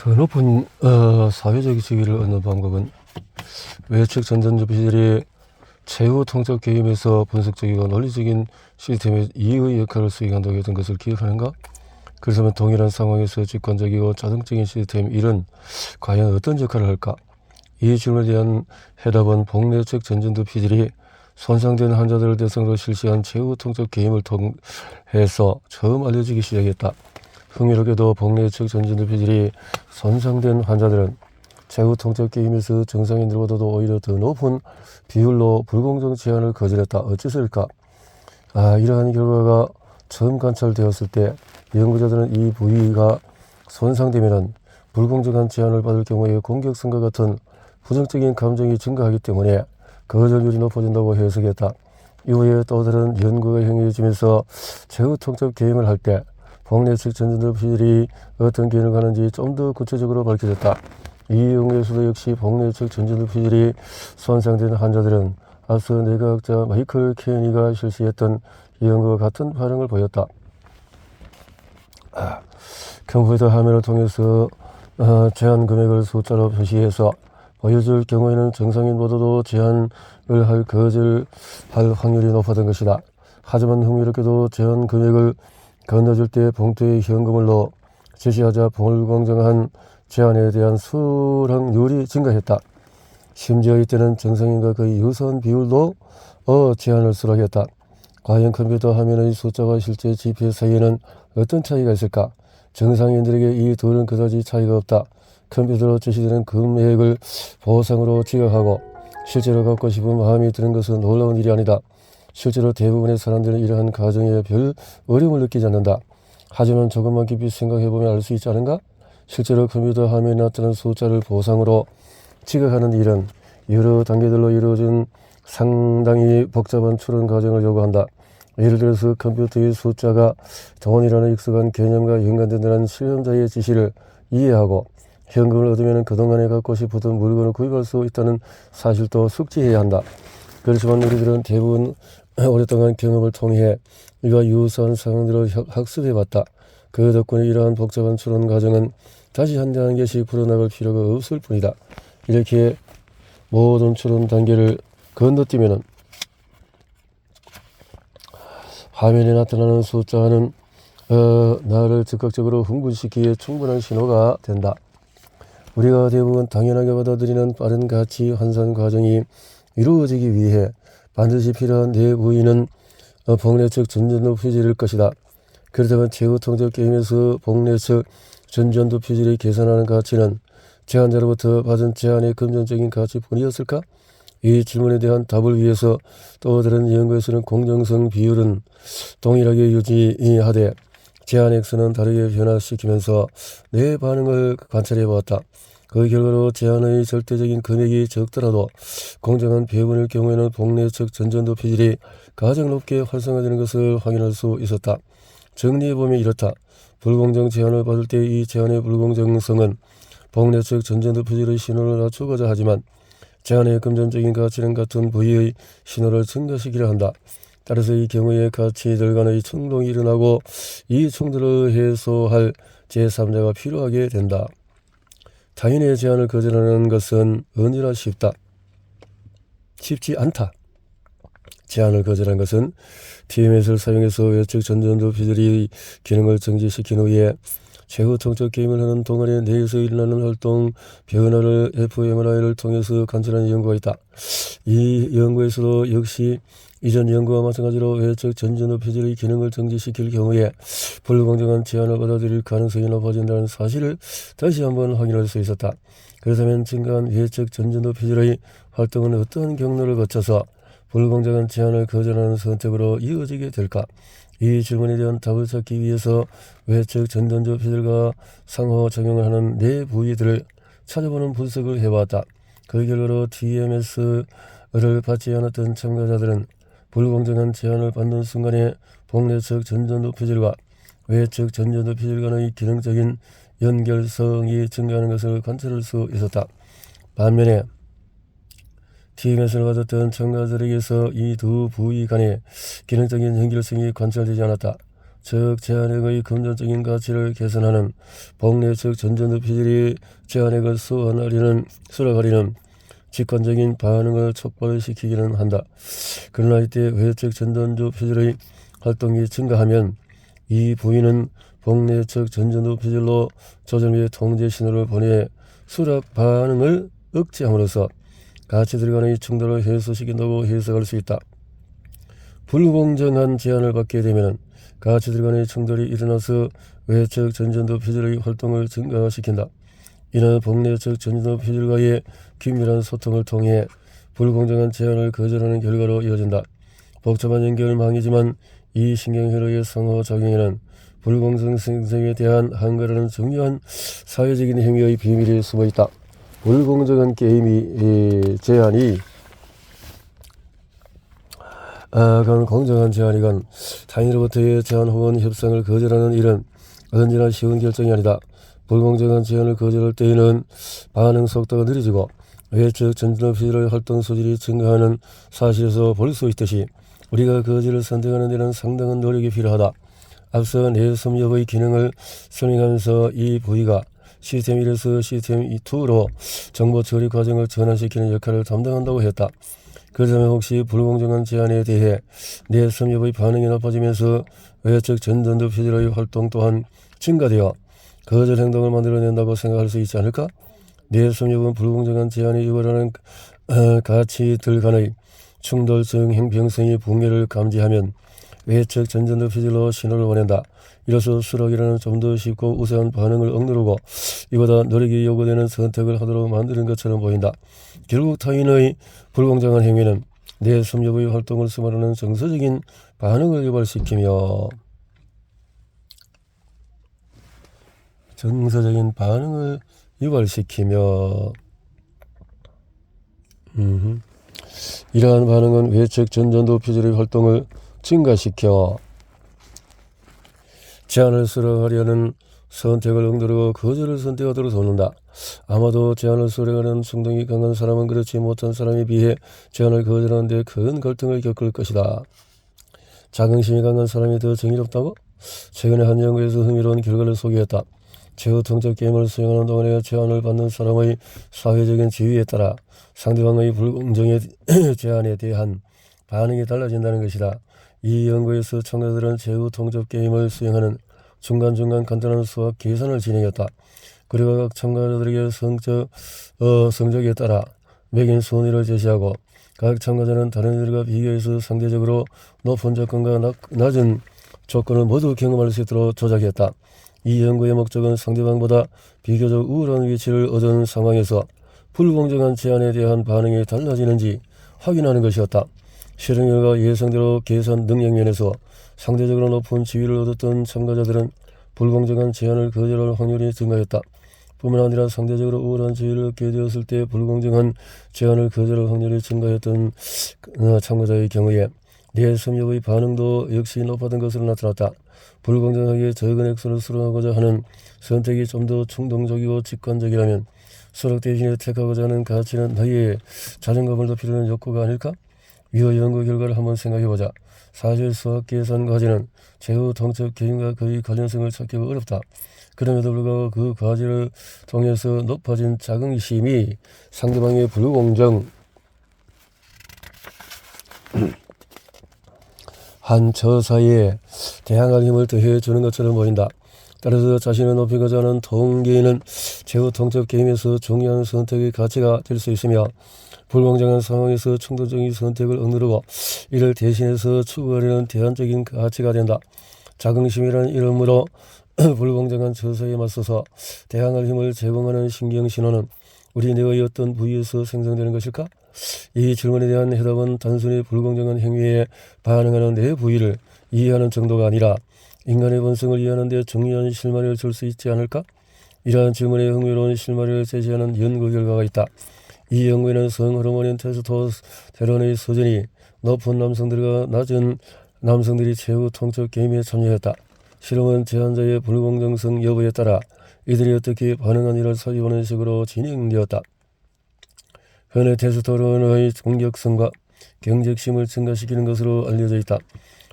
더 높은 사회적 지위를 얻는 방법은 외측 전전주피들이 최후 통첩 개임에서 분석적이고 논리적인 시스템의 이의 역할을 수행한다고 했던 것을 기억하는가? 그렇다면 동일한 상황에서 직관적이고 자동적인 시스템 일은 과연 어떤 역할을 할까? 이 질문에 대한 해답은 복내측 전전두피들이 손상된 환자들을 대상으로 실시한 최후 통첩 개임을 통해서 처음 알려지기 시작했다. 흥미롭게도 복내측 전전두피들이 손상된 환자들은 최후 통첩 개임에서 정상인들보다도 오히려 더 높은 비율로 불공정 제한을 거절했다. 어째서일까? 이러한 결과가 처음 관찰되었을 때 연구자들은 이 부위가 손상되면 불공정한 제한을 받을 경우에 공격성과 같은 부정적인 감정이 증가하기 때문에 거절률이 높아진다고 해석했다. 이후에 또 다른 연구가 행해지면서 최후 통첩 개임을 할 때 복내측 전전두피들이 어떤 기능을 하는지 좀 더 구체적으로 밝혀졌다. 이 연구에서도 역시 복내측 전전두피들이 손상된 환자들은 앞서 뇌과학자 마이클 케니가 실시했던 연구와 같은 반응을 보였다. 컴퓨터 화면을 통해서 제한 금액을 숫자로 표시해서 보여줄 경우에는 정상인보다도 제한을 거절할 확률이 높았던 것이다. 하지만 흥미롭게도 제한 금액을 건너줄 때 봉투에 현금을 넣어 제시하자 불공정한 제한에 대한 수락률이 증가했다. 심지어 이때는 정상인과 거의 유사한 비율로 제한을 수락했다. 과연 컴퓨터 화면의 숫자와 실제 지표 사이에는 어떤 차이가 있을까? 정상인들에게 이 둘은 그다지 차이가 없다. 컴퓨터로 제시되는 금액을 보상으로 지각하고 실제로 갖고 싶은 마음이 드는 것은 놀라운 일이 아니다. 실제로 대부분의 사람들은 이러한 과정에 별 어려움을 느끼지 않는다. 하지만 조금만 깊이 생각해보면 알 수 있지 않은가? 실제로 컴퓨터 화면에 나타난 숫자를 보상으로 지각하는 일은 여러 단계들로 이루어진 상당히 복잡한 추론 과정을 요구한다. 예를 들어서 컴퓨터의 숫자가 돈이라는 익숙한 개념과 연관된다는 실험자의 지시를 이해하고 현금을 얻으면 그동안에 갖고 싶었던 물건을 구입할 수 있다는 사실도 숙지해야 한다. 그렇지만 우리들은 대부분 오랫동안 경험을 통해 이와 유사한 상황들을 학습해봤다. 그 덕분에 이러한 복잡한 추론 과정은 다시 한 단계씩 풀어나갈 필요가 없을 뿐이다. 이렇게 모든 추론 단계를 건너뛰면 화면에 나타나는 숫자는 나를 즉각적으로 흥분시키기에 충분한 신호가 된다. 우리가 대부분 당연하게 받아들이는 빠른 가치 환산 과정이 이루어지기 위해 반드시 필요한 내 부위는 복내측 전전두피질일 것이다. 그렇다면 최후 통첩 게임에서 복내측 전전두피질이 계산하는 가치는 제한자로부터 받은 제한의 금전적인 가치뿐이었을까? 이 질문에 대한 답을 위해서 또 다른 연구에서는 공정성 비율은 동일하게 유지하되 제한 액수는 다르게 변화시키면서 내 반응을 관찰해 보았다. 그 결과로 제한의 절대적인 금액이 적더라도 공정한 배분일 경우에는 복내측 전전두피질이 가장 높게 활성화되는 것을 확인할 수 있었다. 정리해보면 이렇다. 불공정 제한을 받을 때 이 제한의 불공정성은 복내측 전전두피질의 신호를 낮추고자 하지만 제한의 금전적인 가치는 같은 부위의 신호를 증가시키려 한다. 따라서 이 경우에 가치들 간의 충돌이 일어나고 이 충돌을 해소할 제3자가 필요하게 된다. 타인의 제한을 거절하는 것은 언제나 쉽지 않다. 제한을 거절한 것은 TMS를 사용해서 외측 전전두피들이 기능을 정지시킨 후에 최후 통첩 게임을 하는 동안에 뇌에서 일어나는 활동 변화를 fMRI를 통해서 관찰하는 연구가 있다. 이 연구에서도 역시 이전 연구와 마찬가지로 외측 전전두피질의 기능을 정지시킬 경우에 불공정한 제한을 받아들일 가능성이 높아진다는 사실을 다시 한번 확인할 수 있었다. 그렇다면 증가한 외측 전전두피질의 활동은 어떠한 경로를 거쳐서 불공정한 제한을 거절하는 선택으로 이어지게 될까? 이 질문에 대한 답을 찾기 위해서 외측 전전두피질과 상호작용을 하는 내 부위들을 찾아보는 분석을 해왔다. 그 결과로 TMS를 받지 않았던 참가자들은 불공정한 제한을 받는 순간에 복내측 전전두피질과 외측 전전두피질 간의 기능적인 연결성이 증가하는 것을 관찰할 수 있었다. 반면에 TMS를 받았던 참가자들에게서 이 두 부위 간의 기능적인 연결성이 관찰되지 않았다. 즉 제한액의 금전적인 가치를 개선하는 복내 즉 전전도 피질이 제한액을 수락하리는 직관적인 반응을 촉발시키기는 한다. 그러나 이때 외적 전전도 피질의 활동이 증가하면 이 부위는 복내 즉 전전도 피질로 조절 및 통제 신호를 보내 수락 반응을 억제함으로써 가치들 간의 충돌을 해소시킨다고 해석할 수 있다. 불공정한 제한을 받게 되면 가치들 간의 충돌이 일어나서 외적 전전도 피질의 활동을 증가시킨다. 이는 복내적 전전도 피질과의 긴밀한 소통을 통해 불공정한 제한을 거절하는 결과로 이어진다. 복잡한 연결망이지만 이 신경회로의 상호작용에는 불공정 생성에 대한 한가라는 중요한 사회적인 행위의 비밀이 숨어있다. 불공정한 게임이 제한이 그건 공정한 제한이건 타인으로부터의 제한 혹은 협상을 거절하는 일은 언제나 쉬운 결정이 아니다. 불공정한 제한을 거절할 때에는 반응 속도가 느려지고 외적 전전도 피질의 활동 소질이 증가하는 사실에서 볼 수 있듯이 우리가 거절을 선택하는 데는 상당한 노력이 필요하다. 앞서 내섬유의 기능을 설명하면서 이 부위가 시스템 1에서 시스템 2로 정보 처리 과정을 전환시키는 역할을 담당한다고 했다. 그렇다면 혹시 불공정한 제한에 대해 내섬유의 반응이 높아지면서 외적 전전도 피질의 활동 또한 증가되어 거절 행동을 만들어낸다고 생각할 수 있지 않을까? 내섬유는 불공정한 제한이 유발하는 가치들 간의 충돌성 형평성의 붕괴를 감지하면 외적 전전도 피질로 신호를 보낸다. 이로써 수락이라는 좀 더 쉽고 우수한 반응을 억누르고 이보다 노력이 요구되는 선택을 하도록 만드는 것처럼 보인다. 결국 타인의 불공정한 행위는 내섬유의 활동을 수반하는 정서적인 반응을 유발시키며 이러한 반응은 외적 전전도 피질의 활동을 증가시켜 제한을 수락하려는 선택을 억누르고 거절을 선택하도록 돕는다. 아마도 제한을 수락하는 충동이 강한 사람은 그렇지 못한 사람에 비해 제한을 거절하는 데 큰 갈등을 겪을 것이다. 자긍심이 강한 사람이 더 정의롭다고? 최근에 한 연구에서 흥미로운 결과를 소개했다. 최후 통첩 게임을 수행하는 동안에 제한을 받는 사람의 사회적인 지위에 따라 상대방의 불공정의 제한에 대한 반응이 달라진다는 것이다. 이 연구에서 참가자들은 최후 통첩 게임을 수행하는 중간중간 간단한 수학 계산을 진행했다. 그리고 각 참가자들에게 성적에 따라 매긴 순위를 제시하고 각 참가자는 다른 이들과 비교해서 상대적으로 높은 조건과 낮은 조건을 모두 경험할 수 있도록 조작했다. 이 연구의 목적은 상대방보다 비교적 우월한 위치를 얻은 상황에서 불공정한 제한에 대한 반응이 달라지는지 확인하는 것이었다. 실험 결과 예상대로 계산 능력 면에서 상대적으로 높은 지위를 얻었던 참가자들은 불공정한 제한을 거절할 확률이 증가했다. 뿐만 아니라 상대적으로 우월한 지위를 얻게 되었을 때 불공정한 제한을 거절할 확률이 증가했던 참가자의 경우에 내섬유의 반응도 역시 높았던 것으로 나타났다. 불공정하게 적은 액수를 수락하고자 하는 선택이 좀 더 충동적이고 직관적이라면 수락 대신에 택하고자 하는 가치는 나의 자존감을 높이려는 욕구가 아닐까? 위의 연구 결과를 한번 생각해보자. 사실 수학 계산 과제는 최후 통첩 게임과 거의 관련성을 찾기가 어렵다. 그럼에도 불구하고 그 과제를 통해서 높아진 자긍심이 상대방의 불공정 한 처사에 대항할 힘을 더해주는 것처럼 보인다. 따라서 자신을 높이고자 하는 통계인은 최후 통첩 게임에서 중요한 선택의 가치가 될 수 있으며 불공정한 상황에서 충동적인 선택을 억누르고 이를 대신해서 추구하려는 대안적인 가치가 된다. 자긍심이라는 이름으로 불공정한 처사에 맞서서 대항할 힘을 제공하는 신경신호는 우리 뇌의 어떤 부위에서 생성되는 것일까? 이 질문에 대한 해답은 단순히 불공정한 행위에 반응하는 뇌 부위를 이해하는 정도가 아니라 인간의 본성을 이해하는 데 중요한 실마리를 줄 수 있지 않을까? 이러한 질문에 흥미로운 실마리를 제시하는 연구 결과가 있다. 이 연구에는 성호르몬인 테스토스테론의 수준이 높은 남성들과 낮은 남성들이 최후 통첩 게임에 참여했다. 실험은 제한자의 불공정성 여부에 따라 이들이 어떻게 반응하는지를 살펴보는 식으로 진행되었다. 현재 테스토스테론의 공격성과 경적심을 증가시키는 것으로 알려져 있다.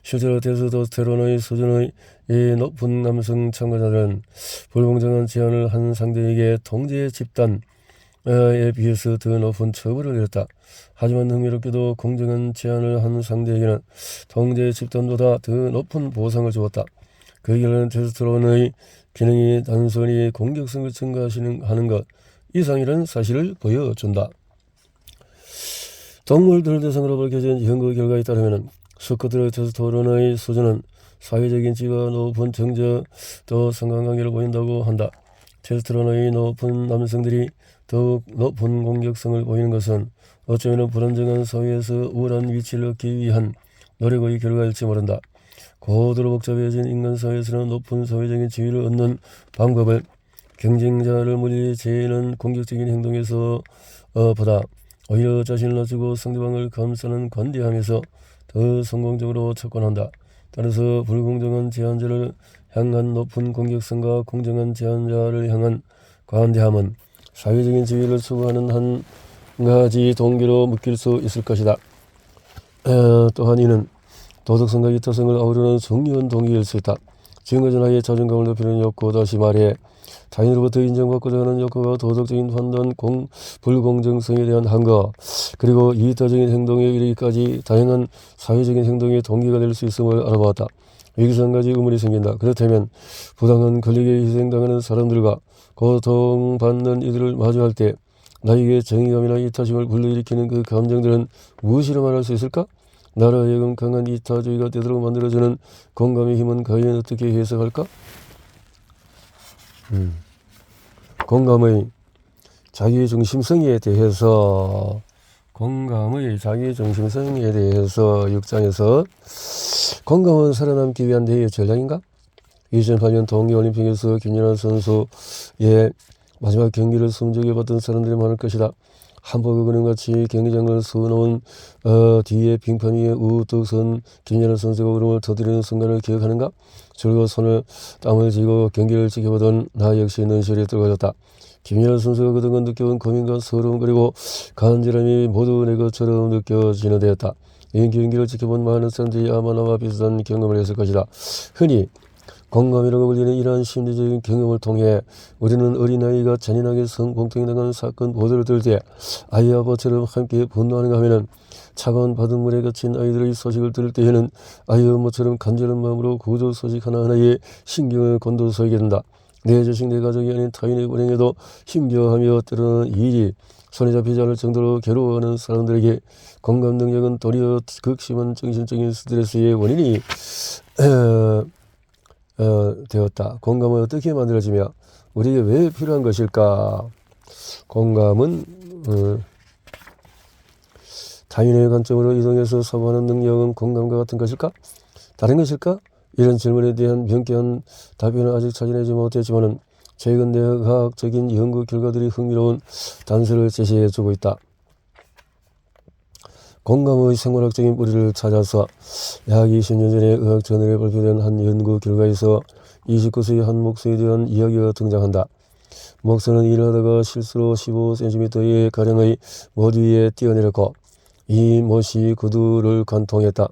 실제로 테스토스테론의 수준의 이 높은 남성 참가자들은 불공정한 제안을 한 상대에게 통제 집단에 비해서 더 높은 처벌을 내렸다. 하지만 흥미롭게도 공정한 제안을 한 상대에게는 통제 집단보다 더 높은 보상을 주었다. 그 결과는 테스토스테론의 기능이 단순히 공격성을 증가하는 것 이상이라는 사실을 보여준다. 동물들을 대상으로 밝혀진 연구 결과에 따르면 수컷들의 테스토스테론의 수준은 사회적인 지위가 높은 정적 또 상관관계를 보인다고 한다. 테스토스테론의 높은 남성들이 더욱 높은 공격성을 보이는 것은 어쩌면 불안정한 사회에서 우월한 위치를 얻기 위한 노력의 결과일지 모른다. 고도로 복잡해진 인간 사회에서는 높은 사회적인 지위를 얻는 방법을 경쟁자를 물리치는 공격적인 행동에서 보다 오히려 자신을 낮추고 상대방을 감싸는 관대함에서 더 성공적으로 접근한다. 따라서 불공정한 제한자를 향한 높은 공격성과 공정한 제한자를 향한 관대함은 사회적인 지위를 추구하는 한 가지 동기로 묶일 수 있을 것이다. 또한 이는 도덕성과 이타성을 아우르는 중요한 동기일 수 있다. 지금까지 나의 자존감을 높이는 욕구, 다시 말해 타인으로부터 인정받고자 하는 욕구가 도덕적인 판단, 불공정성에 대한 한거, 그리고 이타적인 행동에 이르기까지 다양한 사회적인 행동의 동기가 될 수 있음을 알아보았다. 여기서 한 가지 의문이 생긴다. 그렇다면 부당한 권력에 희생당하는 사람들과 고통받는 이들을 마주할 때 나에게 정의감이나 이타심을 불러일으키는 그 감정들은 무엇이라 말할 수 있을까? 나로 하여금 강한 이타주의가 되도록 만들어주는 공감의 힘은 과연 어떻게 해석할까? 공감의 자기중심성에 대해서 6장에서 공감은 살아남기 위한 대의 전략인가? 2008년 동계올림픽에서 김연아 선수의 마지막 경기를 숨지게 봤던 사람들이 많을 것이다. 한복을 그림같이 경기장을 서놓은 뒤에 빙판 위에 우뚝 선 김연아 선수가 울음을 터뜨리는 순간을 기억하는가? 줄과 손을 땀을 쥐고 경기를 지켜보던 나 역시 눈시울이 뜨거워졌다. 김연아 선수가 그동안 느껴온 고민과 서러움 그리고 간절함이 모두 내 것처럼 느껴지는 데였다. 이 경기를 지켜본 많은 사람들이 아마 나와 비슷한 경험을 했을 것이다. 흔히 공감이라고 불리는 이러한 심리적인 경험을 통해 우리는 어린아이가 잔인하게 성폭행당한 사건 보도를 들을 때 아이와 아빠처럼 함께 분노하는가 하면 차가운 바닷물에 갇힌 아이들의 소식을 들을 때에는 아이와 엄마처럼 간절한 마음으로 구조 소식 하나하나에 신경을 곤두서게 된다. 내 자식 내 가족이 아닌 타인의 불행에도 힘겨워하며 때로는 일이 손에 잡히지 않을 정도로 괴로워하는 사람들에게 공감 능력은 도리어 극심한 정신적인 스트레스의 원인이 되었다. 공감은 어떻게 만들어지며 우리에게 왜 필요한 것일까? 공감은 타인의 관점으로 이동해서 사고하는 능력은 공감과 같은 것일까? 다른 것일까? 이런 질문에 대한 명쾌한 답변은 아직 찾아내지 못했지만 최근 내과학적인 연구 결과들이 흥미로운 단서를 제시해주고 있다. 공감의 생물학적인 뿌리를 찾아서 약 20년 전에 의학 저널에 발표된 한 연구 결과에서 29세의 한 목수에 대한 이야기가 등장한다. 목수는 일을 하다가 실수로 15cm의 가량의 못 위에 뛰어내렸고 이 못이 구두를 관통했다.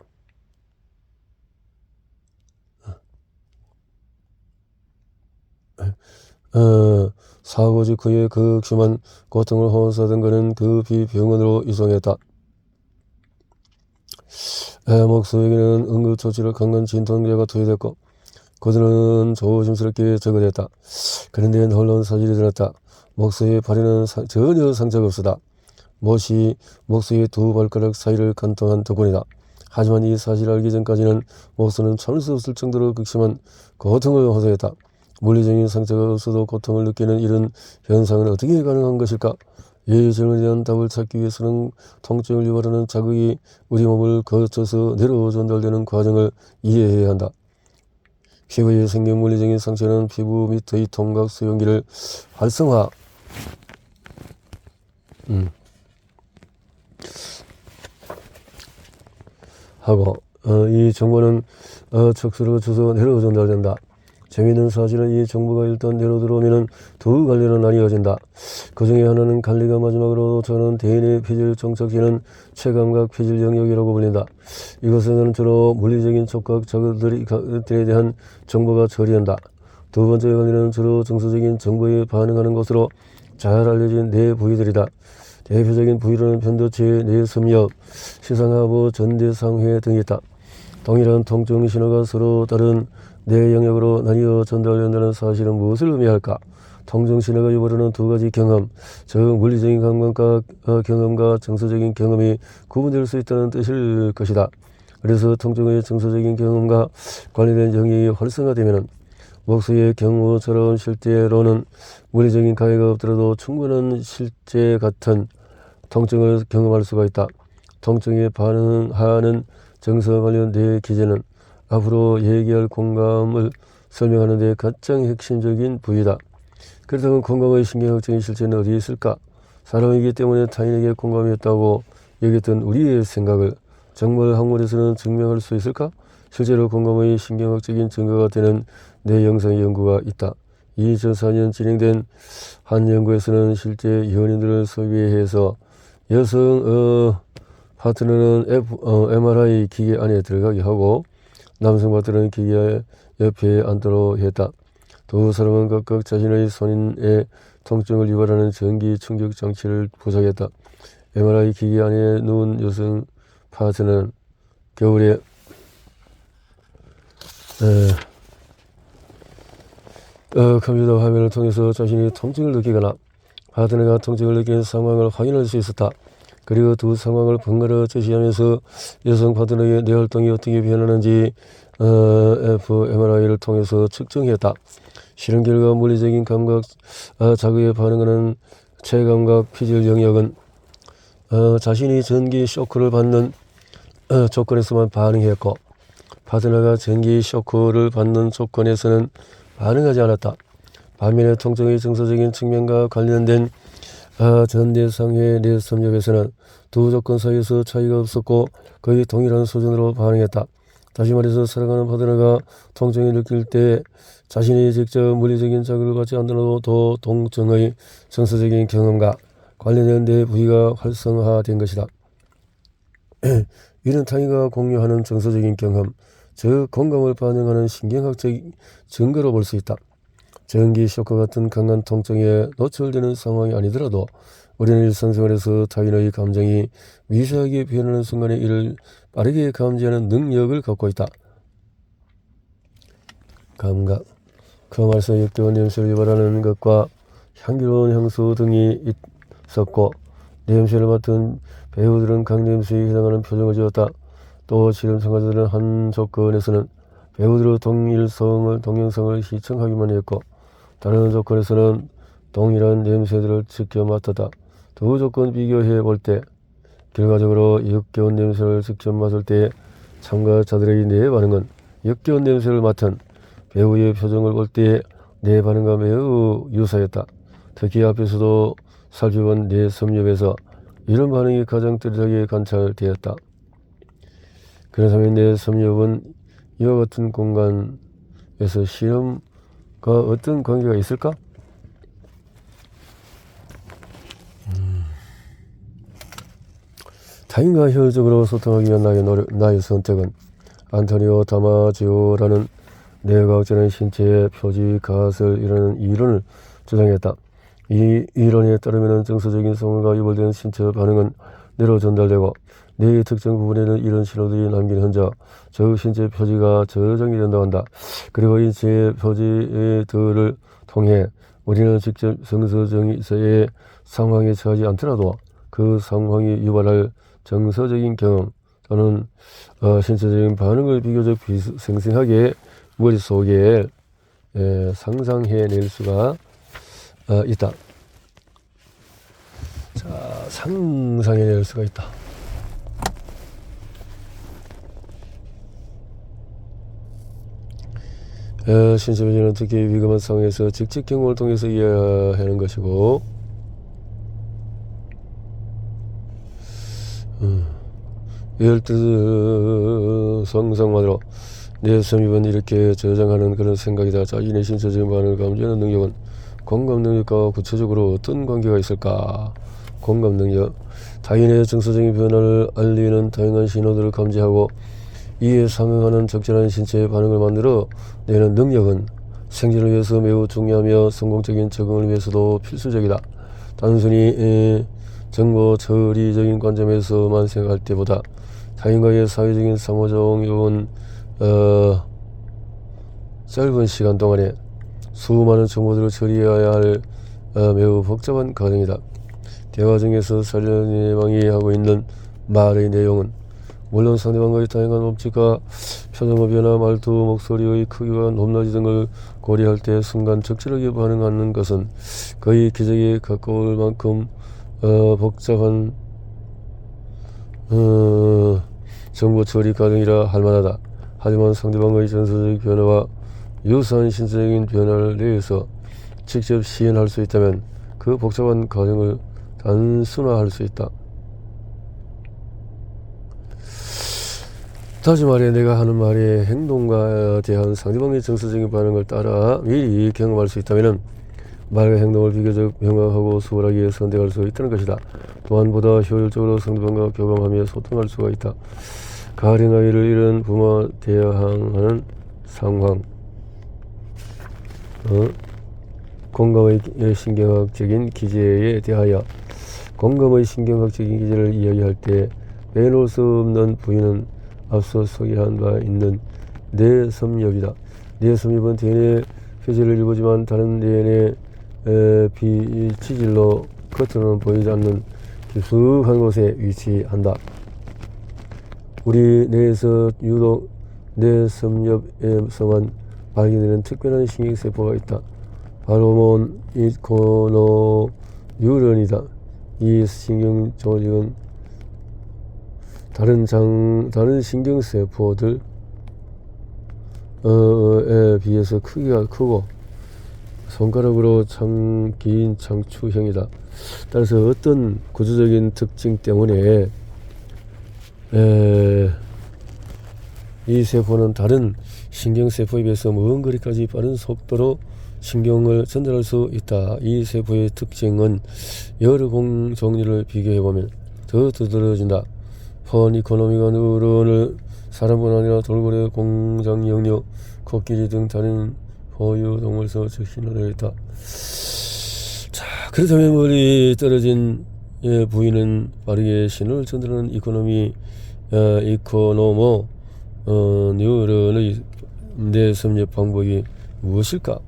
사고 직후에 극심한 고통을 호소하던 그는 급히 병원으로 이송했다. 목수에게는 응급처치를 강한 진통제가 투여됐고 그들은 조심스럽게 적어냈다. 그런데 놀라운 사실이 드러났다. 목수의 발에는 전혀 상처가 없었다. 못이 목수의 두 발가락 사이를 관통한 덕분이다. 하지만 이 사실을 알기 전까지는 목수는 참을 수 없을 정도로 극심한 고통을 호소했다. 물리적인 상처가 없어도 고통을 느끼는 이런 현상은 어떻게 가능한 것일까? 이 질문에 대한 답을 찾기 위해서는 통증을 유발하는 자극이 우리 몸을 거쳐서 뇌로 전달되는 과정을 이해해야 한다. 피부에 생긴 물리적인 상처는 피부 밑의 통각 수용기를 활성화 하고 이 정보는 척수로 주소 뇌로 전달된다. 재미있는 사실은 이 정보가 일단 내로 들어오면 두 갈래로 나뉘어진다. 그 중에 하나는 갈래가 마지막으로 저는 대인의 피질 정착기는 체감각 피질 영역이라고 불린다. 이것에는 주로 물리적인 촉각 자극들에 대한 정보가 처리한다. 두 번째 갈래는 주로 정서적인 정보에 반응하는 것으로 잘 알려진 네 부위들이다. 대표적인 부위로는 편도체, 뇌섬유, 시상하부, 전대상회 등이 있다. 동일한 통증 신호가 서로 다른 뇌 영역으로 나뉘어 전달된다는 사실은 무엇을 의미할까? 통증 신호가 유발하는 두 가지 경험, 즉 물리적인 감각과 경험과 정서적인 경험이 구분될 수 있다는 뜻일 것이다. 그래서 통증의 정서적인 경험과 관련된 영역이 활성화되면 목소리의 경우처럼 실제로는 물리적인 가해가 없더라도 충분한 실제 같은 통증을 경험할 수가 있다. 통증에 반응하는 정서 관련 뇌 기제는 앞으로 얘기할 공감을 설명하는 데 가장 핵심적인 부위다. 그렇다면 공감의 신경학적인 실체는 어디에 있을까? 사람이기 때문에 타인에게 공감이 있다고 여겼던 우리의 생각을 정말 학문에서는 증명할 수 있을까? 실제로 공감의 신경학적인 증거가 되는 뇌 영상의 연구가 있다. 2004년 진행된 한 연구에서는 실제 연인들을 섭외해서 여성 파트너는 MRI 기계 안에 들어가게 하고 남성 파트너는 기계 옆에 앉도록 했다. 두 사람은 각각 자신의 손인의 통증을 유발하는 전기 충격 장치를 부착했다. MRI 기계 안에 누운 여성 파트너는 겨울에 컴퓨터 화면을 통해서 자신이 통증을 느끼거나 파트너가 통증을 느끼는 상황을 확인할 수 있었다. 그리고 두 상황을 번갈아 제시하면서 여성 파트너의 뇌 활동이 어떻게 변하는지 fMRI를 통해서 측정했다. 실험 결과 물리적인 감각 자극에 반응하는 체감각 피질 영역은 자신이 전기 쇼크를 받는 조건에서만 반응했고 파트너가 전기 쇼크를 받는 조건에서는 반응하지 않았다. 반면에 통증의 정서적인 측면과 관련된 전대상회 뇌섬유에서는 두 조건 사이에서 차이가 없었고 거의 동일한 수준으로 반응했다. 다시 말해서 사랑하는 파트너가 통증을 느낄 때 자신이 직접 물리적인 자극을 받지 않더라도 통증의 정서적인 경험과 관련된 뇌 부위가 활성화된 것이다. 이는 타인과 공유하는 정서적인 경험, 즉 공감을 반영하는 신경학적 증거로 볼 수 있다. 전기 쇼크 같은 강한 통증에 노출되는 상황이 아니더라도 우리는 일상생활에서 타인의 감정이 미세하게 변하는 순간에 이를 빠르게 감지하는 능력을 갖고 있다. 감각, 그 말에서 역대원 냄새를 유발하는 것과 향기로운 향수 등이 있었고 냄새를 맡은 배우들은 각 냄새에 해당하는 표정을 지었다. 또 실험 참가자들은 한 조건에서는 배우들의 동영상을 시청하기만 했고 다른 조건에서는 동일한 냄새들을 직접 맡았다. 두 조건 비교해 볼 때 결과적으로 역겨운 냄새를 직접 맡을 때 참가자들의 뇌 반응은 역겨운 냄새를 맡은 배우의 표정을 볼 때 뇌 반응과 매우 유사했다. 특히 앞에서도 살펴본 뇌 섭렵에서 이런 반응이 가장 뚜렷하게 관찰되었다. 그렇다면 뇌 섭렵은 이와 같은 공간에서 실험과 어떤 관계가 있을까? 타인과 효율적으로 소통하기 위한 나의 선택은 안토니오 다마지오라는 뇌과학자는 신체의 표지 가설이라는 이론을 주장했다. 이 이론에 따르면 정서적인 상황과 유발된 신체 반응은 뇌로 전달되고 뇌의 특정 부분에는 이런 신호들이 남긴 흔적, 즉 신체 표지가 저장이 된다고 한다. 그리고 이 제 표지들을 통해 우리는 직접 정서적인 상황에 처하지 않더라도 그 상황이 유발할 정서적인 경험 또는 신체적인 반응을 비교적 생생하게 머릿속에 상상해낼 수가 있다. 자, 상상해낼 수가 있다. 신체 변화는 특히 위험한 상황에서 직접 경험을 통해서 이해하는 것이고 열뜻 상상만으로 내 섬입은 이렇게 저장하는 그런 생각이다. 자신의 신체적인 반응을 감지하는 능력은 공감 능력과 구체적으로 어떤 관계가 있을까? 공감 능력, 타인의 정서적인 변화를 알리는 다양한 신호들을 감지하고 이에 상응하는 적절한 신체의 반응을 만들어 내는 능력은 생존을 위해서 매우 중요하며 성공적인 적응을 위해서도 필수적이다. 단순히 정보 처리적인 관점에서만 생각할 때보다 타인과의 사회적인 상호작용은 짧은 시간 동안에 수많은 정보들을 처리해야 할 매우 복잡한 과정이다. 대화 중에서 상대방이 하고 있는 말의 내용은 물론 상대방과의 다양한 몸짓과 표정의 변화, 말투, 목소리의 크기와 높낮이 등을 고려할 때 순간 적절하게 반응하는 것은 거의 기적에 가까울 만큼 복잡한 정보 처리 과정이라 할 만하다. 하지만 상대방의 정서적 변화와 유사한 신체적인 변화를 내에서 직접 시연할 수 있다면 그 복잡한 과정을 단순화할 수 있다. 다시 말해 내가 하는 말의 행동과 대한 상대방의 정서적인 반응을 따라 미리 경험할 수 있다면 말과 행동을 비교적 명확하고 수월하게 선택할 수 있다는 것이다. 또한 보다 효율적으로 상대방과 교감하며 소통할 수가 있다. 가령 아이를 잃은 부모 대항하는 상황, 공감의 신경학적인 기제에 대하여 공감의 신경학적인 기제를 이야기할 때 빼놓을 수 없는 부위는 앞서 소개한 바 있는 뇌섬엽이다. 뇌섬엽은 DNA 표지를 일부지만 다른 DNA 비치질로 겉으로는 보이지 않는 깊숙한 곳에 위치한다. 우리 뇌에서 유독 뇌섬엽에서만 발견되는 특별한 신경세포가 있다. 바로몬 이코노뉴런이다. 이 신경조직은 다른 신경세포들에 비해서 크기가 크고 손가락으로 긴 장추형이다. 따라서 어떤 구조적인 특징 때문에 이 세포는 다른 신경세포에 비해서 먼 거리까지 빠른 속도로 신경을 전달할 수 있다. 이 세포의 특징은 여러 종류를 비교해보면 더 두드러진다. 폰 이코노미가 뉴런을 사람뿐 아니라 돌고래, 공장, 영역, 코끼리 등 다른 포유동물에서 신호를 했다. 자, 그렇다면 멀리 떨어진 부위는 빠르게 신호를 전달하는 이코노모 뉴런의 뇌섬엽 방법이 무엇일까?